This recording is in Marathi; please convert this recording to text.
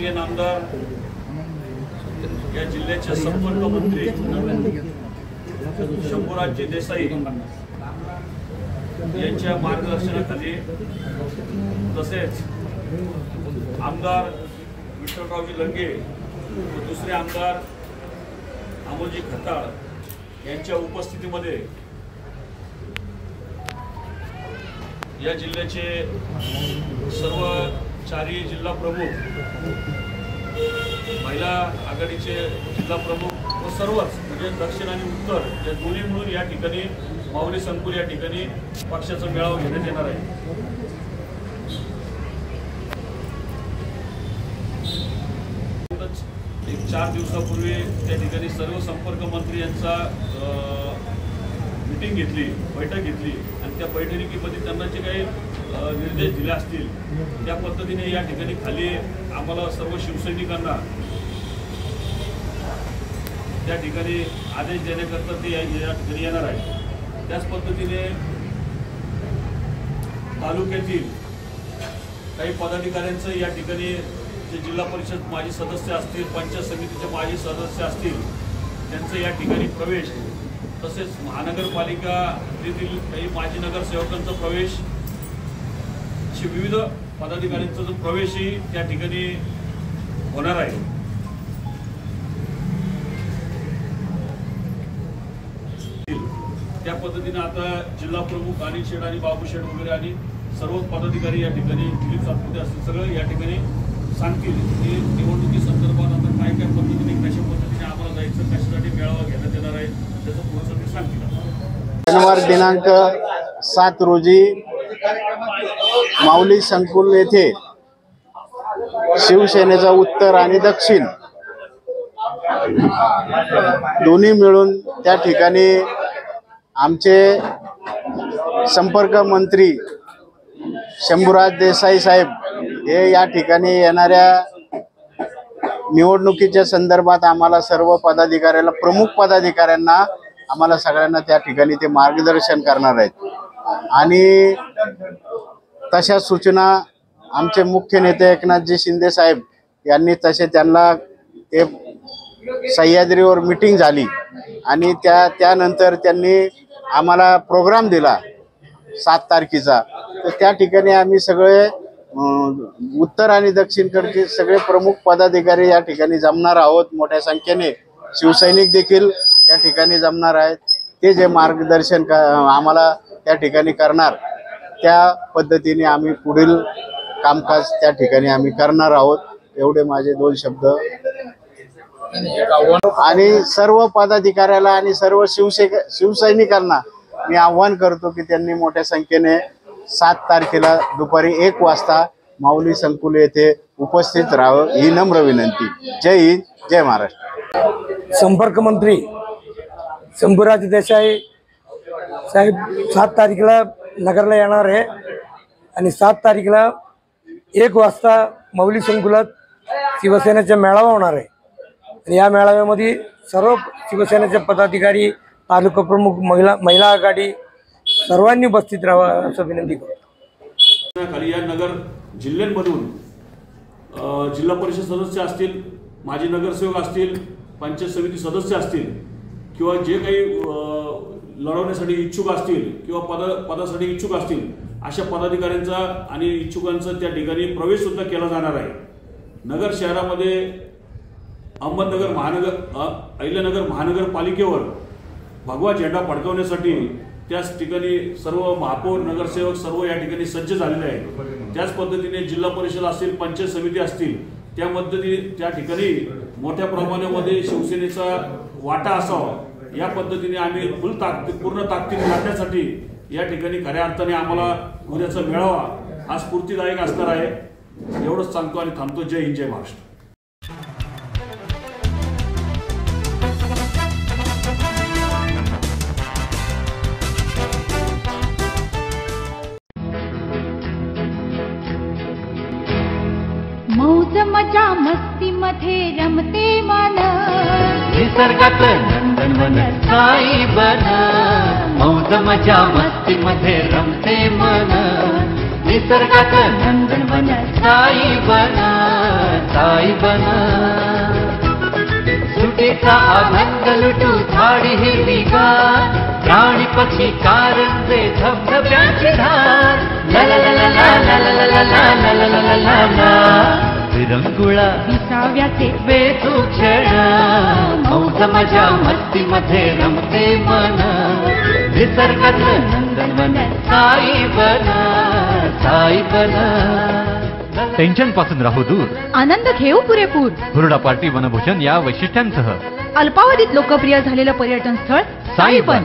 माननीय नामदार या जिल्ह्याचे संपर्क मंत्री शंभूराजजी देसाई यांच्या मार्गदर्शनाखाली तसेच आमदार विठ्ठलरावजी लंगे व दुसरे आमदार अमोलजी खताळ यांच्या उपस्थितीमध्ये या जिल्ह्याचे सर्व चारही जिल्हा प्रमुख, महिला आघाडीचे जिल्हा प्रमुख व सर्वच म्हणजे दक्षिण आणि उत्तर या दोन्ही मिळून या ठिकाणी माऊली संकुल या ठिकाणी पक्षाचा मेळावा घेण्यात येणार आहे। एक 4 दिवसापूर्वी त्या ठिकाणी सर्व संपर्क मंत्री यांचा मीटिंग घेतली, बैठक घेतली आणि त्या बैठकीमध्ये त्यांना जे काही निर्देश दिले असतील त्या पद्धतीने या ठिकाणी खाली आम्हाला सर्व शिवसैनिकांना त्या ठिकाणी आदेश देण्याकरता ते या ठिकाणी येणार आहे। त्याच पद्धतीने तालुक्यातील काही पदाधिकाऱ्यांचं या ठिकाणी जे जिल्हा परिषद माजी सदस्य असतील, पंचायत समितीचे माजी सदस्य असतील त्यांचं या ठिकाणी प्रवेश, तसेच महानगरपालिकेतील काही माजी नगरसेवकांचा प्रवेश, अशी विविध पदाधिकाऱ्यांचा जो प्रवेशही त्या ठिकाणी होणार आहे। त्या पद्धतीने आता जिल्हा प्रमुख अनिल शेठ आणि बाबू शेठ वगैरे आणि सर्व पदाधिकारी या ठिकाणी दिलीप सातपुते असतील सगळं या ठिकाणी सांगतील की निवडणुकी संदर्भात आता काय काय पद्धतीने कशा पद्धतीने आम्हाला जायचं, कशासाठी मेळावा घेण्यात येणार आहे त्याचं पुढचं ते सांगतील। शनिवार दिनांक 7 रोजी माऊली संकुल येथे शिवसेनेचा उत्तर आणि दक्षिण दोन्ही मिळून त्या ठिकाणी आमचे संपर्क मंत्री शंभूराज देसाई साहेब हे या ठिकाणी येणाऱ्या निवडणुकीच्या संदर्भात आम्हाला सर्व पदाधिकाऱ्याला, प्रमुख पदाधिकाऱ्यांना आम्हाला सगळ्यांना त्या ठिकाणी ते मार्गदर्शन करणार आहेत आणि तशा सूचना आमचे मुख्य नेते एकनाथजी शिंदे साहेब यांनी तसे त्यांना ते सह्याद्रीवर मीटिंग झाली आणि त्यानंतर त्यांनी आम्हाला प्रोग्राम दिला 7 तारखेचा। तर त्या ठिकाणी आम्ही सगळे उत्तर आणि दक्षिणकडचे सगळे प्रमुख पदाधिकारी या ठिकाणी जमणार आहोत। मोठ्या संख्येने शिवसैनिक देखील त्या ठिकाणी जमणार आहेत। ते जे मार्गदर्शन आम्हाला त्या ठिकाणी करणार त्या पद्धतीने आम्ही पुढील कामकाज त्या ठिकाणी आम्ही करणार आहोत। एवढे माझे 2 शब्द। आणि सर्व पदाधिकाऱ्याला आणि सर्व शिवसैनिकांना मी आव्हान करतो की त्यांनी मोठ्या संख्येने 7 तारखेला दुपारी 1 वाजता माऊली संकुल येथे उपस्थित राहावं ही नम्र विनंती। जय हिंद, जय महाराष्ट्र। संपर्क मंत्री शंभूराज देसाई साहेब 7 तारखेला नगरला येणार आहे आणि 7 तारखेला 1 वाजता माऊली संकुलात शिवसेनेचा मेळावा होणार आहे आणि या मेळाव्यामध्ये सर्व शिवसेनेचे पदाधिकारी, तालुका प्रमुख, महिला आघाडी सर्वांनी उपस्थित राहावं असं विनंती करतो। खाली या नगर जिल्ह्यांमधून जिल्हा परिषद सदस्य असतील, माजी नगरसेवक असतील, पंचायत समिती सदस्य असतील किंवा जे काही लढवण्यासाठी इच्छुक असतील किंवा पदासाठी इच्छुक असतील अशा पदाधिकाऱ्यांचा आणि इच्छुकांचा त्या ठिकाणी प्रवेश सुद्धा केला जाणार आहे। नगर शहरामध्ये अहमदनगर अहिल्यानगर महानगरपालिकेवर भगवा झेंडा फडकवण्यासाठी त्याच ठिकाणी सर्व महापौर, नगरसेवक सर्व या ठिकाणी सज्ज झालेले आहेत। त्याच पद्धतीने जिल्हा परिषद असतील, पंचायत समिती असतील त्या ठिकाणी मोठ्या प्रमाणामध्ये शिवसेनेचा वाटा असावा या पद्धतीने आम्ही पूर्ण ताकदीने लढण्यासाठी या ठिकाणी खऱ्या अर्थाने आम्हाला उद्याचा मेळावा हा स्फूर्तिदायक असणार आहे। एवढंच सांगतो आणि थांबतो। जय हिंद, जय महाराष्ट्र। मौज मजा मस्ती मध्ये रमते मन, निसर्गात नंदनवन साई बन। मौज मजा मस्ती मध्ये रमते मन, निसर्गात नंदनवन साई बना, साई बना. सुटीचा आनंद लुटू झाडी हिरवीगार, प्राणी पक्षी कारंजे धबधब्यांची धार. ला ला ला ला ला ला ला ला ला ला ला ला ला ला ला. विरंगुळा विसाव्याचे बेतू क्षण, मौज मजा मस्ती मध्ये रमते मन. निसर्गात नंदनवन साई बना, साई बना. टेन्शन पासून राहू दूर, आनंद घेऊ पुरेपूर. हुरडा पार्टी वनभूषण या वैशिष्ट्यांसह अल्पावधीत लोकप्रिय झालेलं पर्यटन स्थळ साईबन.